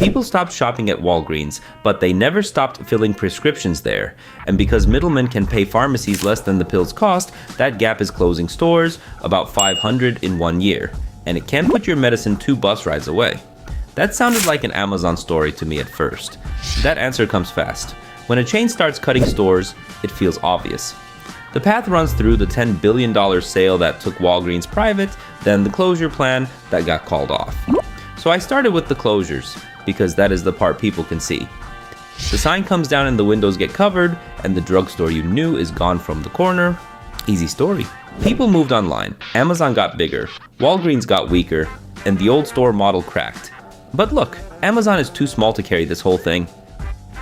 People stopped shopping at Walgreens, but they never stopped filling prescriptions there. And because middlemen can pay pharmacies less than the pills cost, that gap is closing stores, about 500 in 1 year. And it can put your medicine 2 bus rides away. That sounded like an Amazon story to me at first. That answer comes fast. When a chain starts cutting stores, it feels obvious. The path runs through the $10 billion sale that took Walgreens private, then the closure plan that got called off. So I started with the closures, because that is the part people can see. The sign comes down and the windows get covered, and the drugstore you knew is gone from the corner. Easy story. People moved online, Amazon got bigger, Walgreens got weaker, and the old store model cracked. But look, Amazon is too small to carry this whole thing.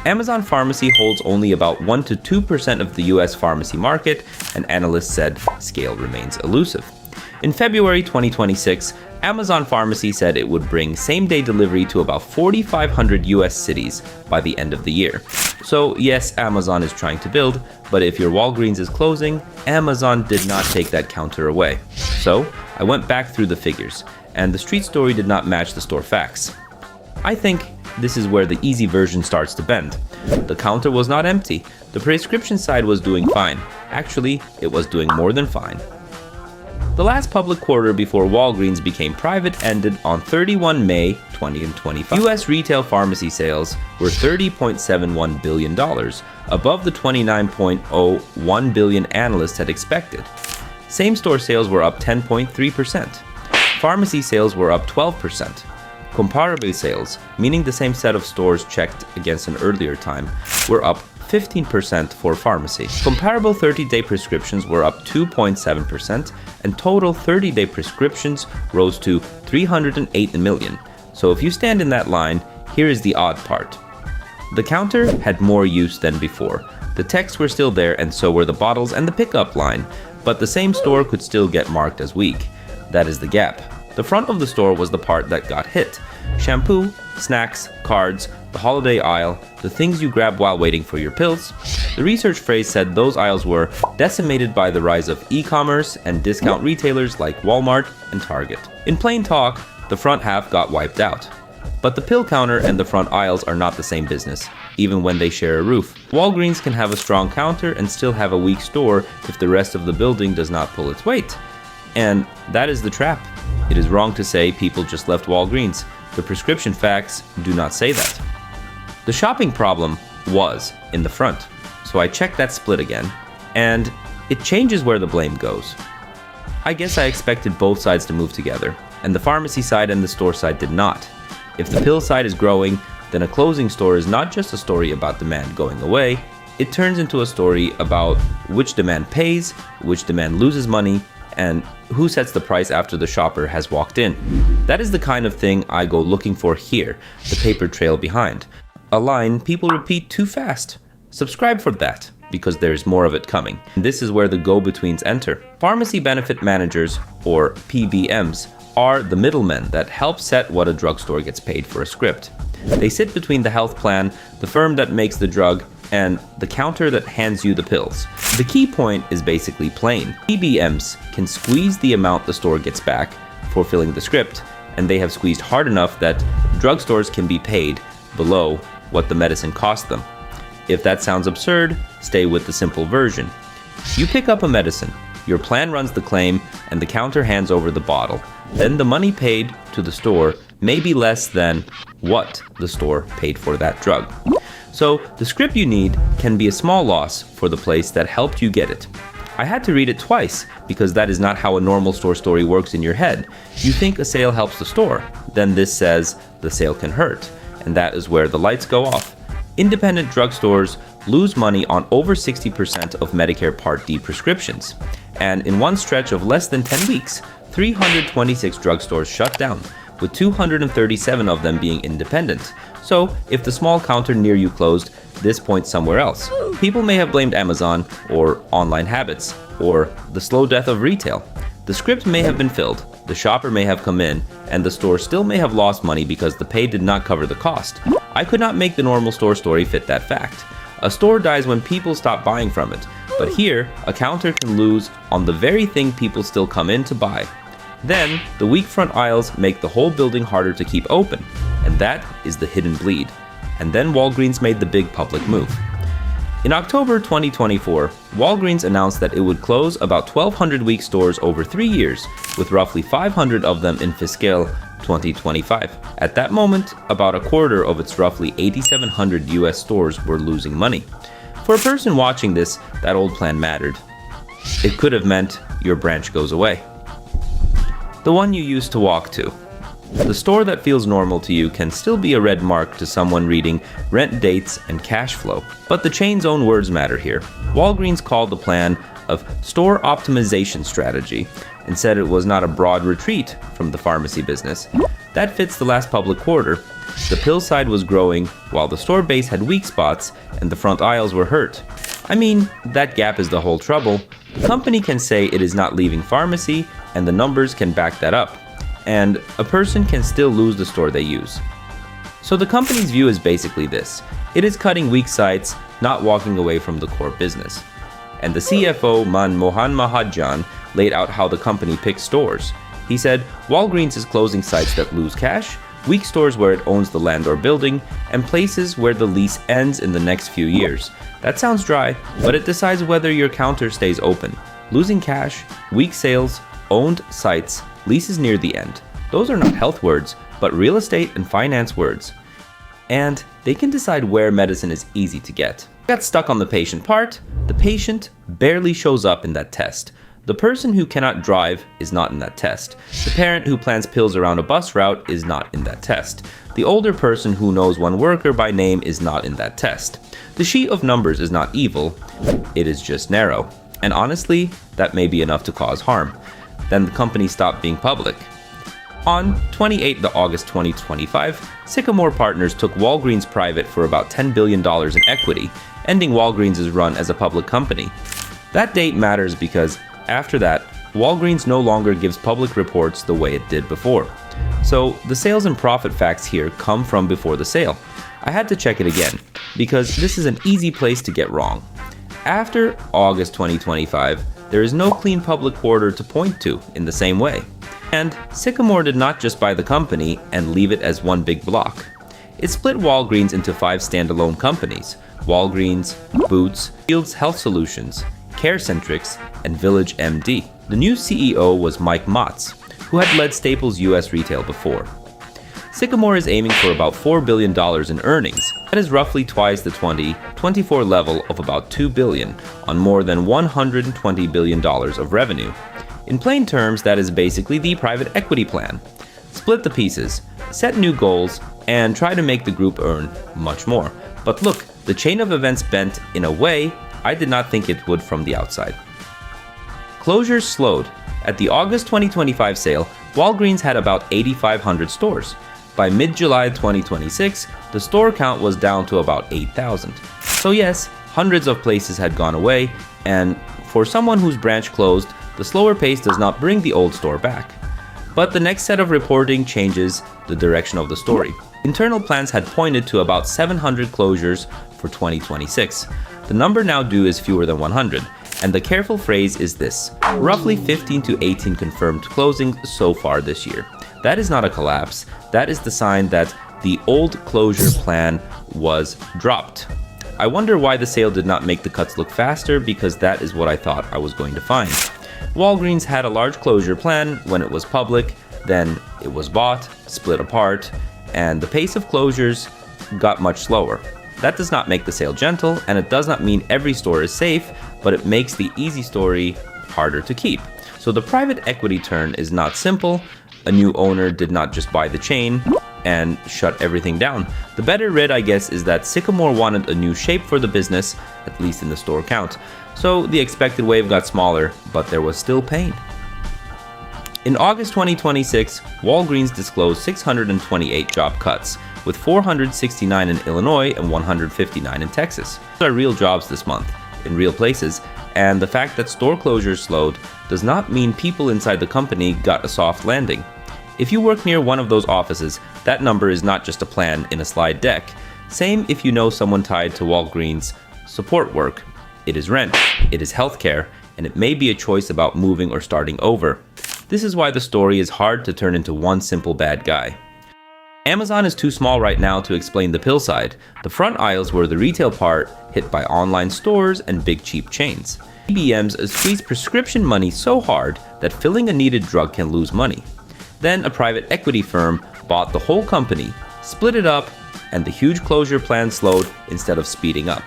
Amazon Pharmacy holds only about 1 to 2% of the US pharmacy market, and analysts said scale remains elusive. In February 2026, Amazon Pharmacy said it would bring same-day delivery to about 4,500 US cities by the end of the year. So yes, Amazon is trying to build, but if your Walgreens is closing, Amazon did not take that counter away. So I went back through the figures, and the street story did not match the store facts. I think this is where the easy version starts to bend. The counter was not empty. The prescription side was doing fine. Actually, it was doing more than fine. The last public quarter before Walgreens became private ended on 31 May 2025. US retail pharmacy sales were $30.71 billion, above the $29.01 billion analysts had expected. Same-store sales were up 10.3%. Pharmacy sales were up 12%. Comparable sales, meaning the same set of stores checked against an earlier time, were up 15% for pharmacy. Comparable 30-day prescriptions were up 2.7%, and total 30-day prescriptions rose to 308 million. So if you stand in that line, here is the odd part. The counter had more use than before. The texts were still there, and so were the bottles and the pickup line, but the same store could still get marked as weak. That is the gap. The front of the store was the part that got hit. Shampoo, snacks, cards, the holiday aisle, the things you grab while waiting for your pills. The research phrase said those aisles were decimated by the rise of e-commerce and discount retailers like Walmart and Target. In plain talk, the front half got wiped out. But the pill counter and the front aisles are not the same business, even when they share a roof. Walgreens can have a strong counter and still have a weak store if the rest of the building does not pull its weight. And that is the trap. It is wrong to say people just left Walgreens. The prescription facts do not say that. The shopping problem was in the front, so I checked that split again, and it changes where the blame goes. I guess I expected both sides to move together, and the pharmacy side and the store side did not. If the pill side is growing, then a closing store is not just a story about demand going away, it turns into a story about which demand pays, which demand loses money, and who sets the price after the shopper has walked in. That is the kind of thing I go looking for here, the paper trail behind. A line people repeat too fast. Subscribe for that, because there's more of it coming. And this is where the go-betweens enter. Pharmacy benefit managers, or PBMs, are the middlemen that help set what a drugstore gets paid for a script. They sit between the health plan, the firm that makes the drug, and the counter that hands you the pills. The key point is basically plain. PBMs can squeeze the amount the store gets back for filling the script, and they have squeezed hard enough that drugstores can be paid below what the medicine cost them. If that sounds absurd, stay with the simple version. You pick up a medicine, your plan runs the claim, and the counter hands over the bottle. Then the money paid to the store may be less than what the store paid for that drug. So the script you need can be a small loss for the place that helped you get it. I had to read it twice because that is not how a normal store story works in your head. You think a sale helps the store, then this says the sale can hurt, and that is where the lights go off. Independent drugstores lose money on over 60% of Medicare Part D prescriptions. And in one stretch of less than 10 weeks, 326 drugstores shut down, with 237 of them being independent. So, if the small counter near you closed, this points somewhere else. People may have blamed Amazon, or online habits, or the slow death of retail. The script may have been filled, the shopper may have come in, and the store still may have lost money because the pay did not cover the cost. I could not make the normal store story fit that fact. A store dies when people stop buying from it, but here, a counter can lose on the very thing people still come in to buy. Then, the weak front aisles make the whole building harder to keep open. and that is the hidden bleed. And then Walgreens made the big public move. In October 2024, Walgreens announced that it would close about 1,200 weak stores over 3 years, with roughly 500 of them in fiscal 2025. At that moment, about a quarter of its roughly 8,700 US stores were losing money. For a person watching this, that old plan mattered. It could have meant your branch goes away. The one you used to walk to. The store that feels normal to you can still be a red mark to someone reading rent dates and cash flow. But the chain's own words matter here. Walgreens called the plan of store optimization strategy and said it was not a broad retreat from the pharmacy business. That fits the last public quarter. The pill side was growing while the store base had weak spots and the front aisles were hurt. I mean, that gap is the whole trouble. The company can say it is not leaving pharmacy and the numbers can back that up. And a person can still lose the store they use. So the company's view is basically this. It is cutting weak sites, not walking away from the core business. And the CFO, Manmohan Mahajan, laid out how the company picks stores. He said, Walgreens is closing sites that lose cash, weak stores where it owns the land or building, and places where the lease ends in the next few years. That sounds dry, but it decides whether your counter stays open. Losing cash, weak sales, owned sites, leases near the end. Those are not health words, but real estate and finance words. And they can decide where medicine is easy to get. Got stuck on the patient part. The patient barely shows up in that test. The person who cannot drive is not in that test. The parent who plans pills around a bus route is not in that test. The older person who knows one worker by name is not in that test. The sheet of numbers is not evil, it is just narrow. And honestly, that may be enough to cause harm. Then the company stopped being public. On 28 August 2025, Sycamore Partners took Walgreens private for about $10 billion in equity, ending Walgreens' run as a public company. That date matters because, after that, Walgreens no longer gives public reports the way it did before. So the sales and profit facts here come from before the sale. I had to check it again, because this is an easy place to get wrong. After August 2025, there is no clean public quarter to point to in the same way. And Sycamore did not just buy the company and leave it as one big block. It split Walgreens into 5 standalone companies: Walgreens, Boots, Fields Health Solutions, CareCentrix, and Village MD. The new CEO was Mike Motz, who had led Staples US retail before. Sycamore is aiming for about $4 billion in earnings. That is roughly twice the 2024 level of about $2 billion on more than $120 billion of revenue. In plain terms, that is basically the private equity plan. Split the pieces, set new goals, and try to make the group earn much more. But look, the chain of events bent in a way I did not think it would from the outside. Closures slowed. At the August 2025 sale, Walgreens had about 8,500 stores. By mid-July 2026, the store count was down to about 8,000. So yes, hundreds of places had gone away, and for someone whose branch closed, the slower pace does not bring the old store back. But the next set of reporting changes the direction of the story. Internal plans had pointed to about 700 closures for 2026. The number now due is fewer than 100, and the careful phrase is this: roughly 15 to 18 confirmed closings so far this year. That is not a collapse. That is the sign that the old closure plan was dropped. I wonder why the sale did not make the cuts look faster, because that is what I thought I was going to find. Walgreens had a large closure plan when it was public, then it was bought, split apart, and the pace of closures got much slower. That does not make the sale gentle, and it does not mean every store is safe, but it makes the easy story harder to keep. So the private equity turn is not simple. A new owner did not just buy the chain and shut everything down. The better read, I guess, is that Sycamore wanted a new shape for the business, at least in the store count. So the expected wave got smaller, but there was still pain. In August 2026, Walgreens disclosed 628 job cuts, with 469 in Illinois and 159 in Texas. Those are real jobs this month, in real places, and the fact that store closures slowed does not mean people inside the company got a soft landing. If you work near one of those offices, that number is not just a plan in a slide deck. Same if you know someone tied to Walgreens support work. It is rent, it is healthcare, and it may be a choice about moving or starting over. This is why the story is hard to turn into one simple bad guy. Amazon is too small right now to explain the pill side. The front aisles were the retail part, hit by online stores and big cheap chains. PBMs squeeze prescription money so hard that filling a needed drug can lose money. Then a private equity firm bought the whole company, split it up, and the huge closure plan slowed instead of speeding up.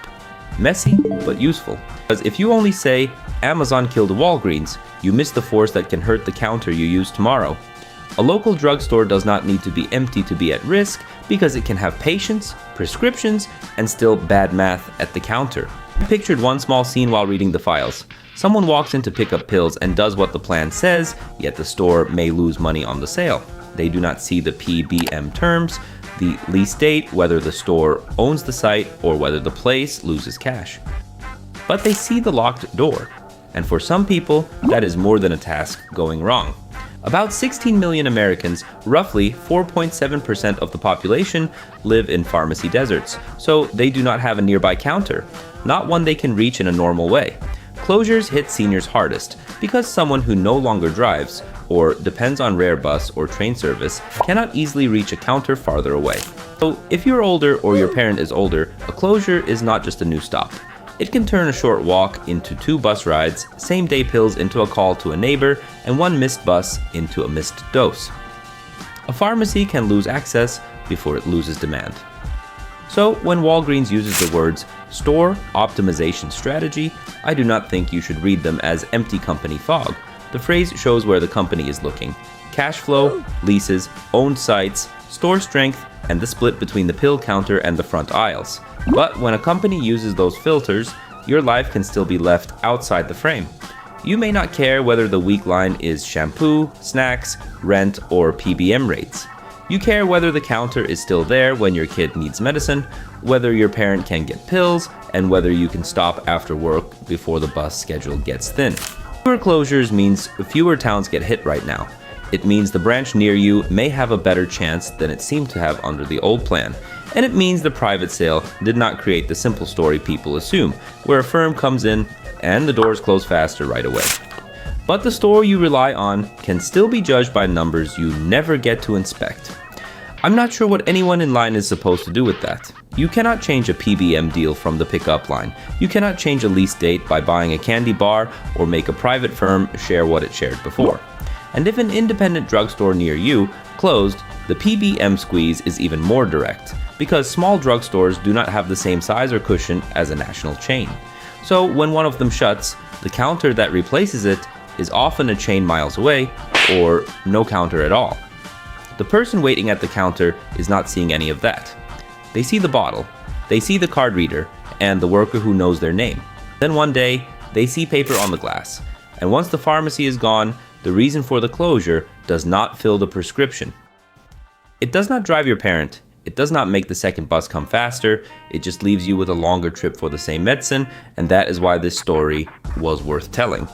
Messy, but useful. Because if you only say, Amazon killed Walgreens, you miss the force that can hurt the counter you use tomorrow. A local drugstore does not need to be empty to be at risk because it can have patients, prescriptions, and still bad math at the counter. I pictured one small scene while reading the files. Someone walks in to pick up pills and does what the plan says, yet the store may lose money on the sale. They do not see the PBM terms, the lease date, whether the store owns the site, or whether the place loses cash. But they see the locked door. And for some people, that is more than a task going wrong. About 16 million Americans, roughly 4.7% of the population, live in pharmacy deserts, so they do not have a nearby counter, not one they can reach in a normal way. Closures hit seniors hardest because someone who no longer drives or depends on rare bus or train service cannot easily reach a counter farther away. So if you're older or your parent is older, a closure is not just a new stop. It can turn a short walk into 2 bus rides, same-day pills into a call to a neighbor, and 1 missed bus into a missed dose. A pharmacy can lose access before it loses demand. So when Walgreens uses the words store optimization strategy, I do not think you should read them as empty company fog. The phrase shows where the company is looking. Cash flow, leases, owned sites, store strength, and the split between the pill counter and the front aisles. But when a company uses those filters, your life can still be left outside the frame. You may not care whether the week line is shampoo, snacks, rent, or PBM rates. You care whether the counter is still there when your kid needs medicine, whether your parent can get pills, and whether you can stop after work before the bus schedule gets thin. Fewer closures means fewer towns get hit right now. It means the branch near you may have a better chance than it seemed to have under the old plan. And it means the private sale did not create the simple story people assume, where a firm comes in and the doors close faster right away. But the store you rely on can still be judged by numbers you never get to inspect. I'm not sure what anyone in line is supposed to do with that. You cannot change a PBM deal from the pickup line. You cannot change a lease date by buying a candy bar or make a private firm share what it shared before. And if an independent drugstore near you closed, the PBM squeeze is even more direct, because small drugstores do not have the same size or cushion as a national chain. So when one of them shuts, the counter that replaces it is often a chain miles away, or no counter at all. The person waiting at the counter is not seeing any of that. They see the bottle, they see the card reader, and the worker who knows their name. Then one day, they see paper on the glass. And once the pharmacy is gone, the reason for the closure does not fill the prescription. It does not drive your parent. It does not make the second bus come faster. It just leaves you with a longer trip for the same medicine, and that is why this story was worth telling.